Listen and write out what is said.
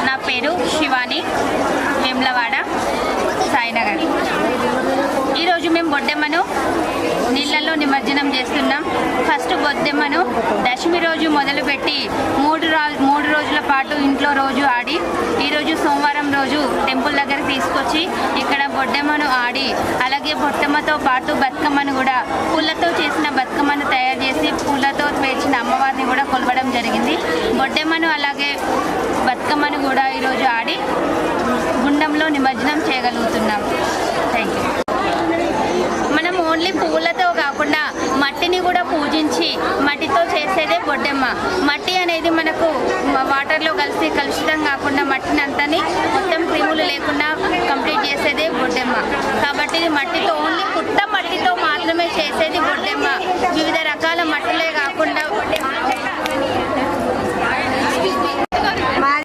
నా పేరు శివాని, వేములవాడ, సాయినగర్. ఈరోజు మేము బొడ్డెమ్మను నీళ్ళల్లో నిమజ్జనం చేస్తున్నాం. ఫస్ట్ బొడ్డెమ్మను దశమి రోజు మొదలుపెట్టి మూడు రోజుల పాటు ఇంట్లో రోజు ఆడి, ఈరోజు సోమవారం రోజు టెంపుల్ దగ్గరికి తీసుకొచ్చి ఇక్కడ బొడ్డెమ్మను ఆడి, అలాగే బొడ్డెమ్మతో పాటు బతుకమ్మను కూడా పూలతో చేసిన బతుకమ్మను తయారు చేసి పూలతో పేర్చిన అమ్మవారిని కూడా కొలవడం జరిగింది. బొడ్డెమ్మను అలాగే బతుకమ్మను కూడా ఈరోజు ఆడి గుండంలో నిమజ్జనం చేయగలుగుతున్నాం. Thank you. మనం ఓన్లీ పువ్వులతో కాకుండా మట్టిని కూడా పూజించి మట్టితో చేసేదే బొడ్డెమ్మ. మట్టి అనేది మనకు వాటర్లో కలిసి కలుషితం కాకుండా మట్టిని అంతని మొత్తం క్రిములు లేకుండా కంప్లీట్ చేసేదే బొడ్డెమ్మ. కాబట్టి ఇది మట్టితో, ఓన్లీ పుట్ట మట్టితో మాత్రమే చేసేది బొడ్డెమ్మ. వివిధ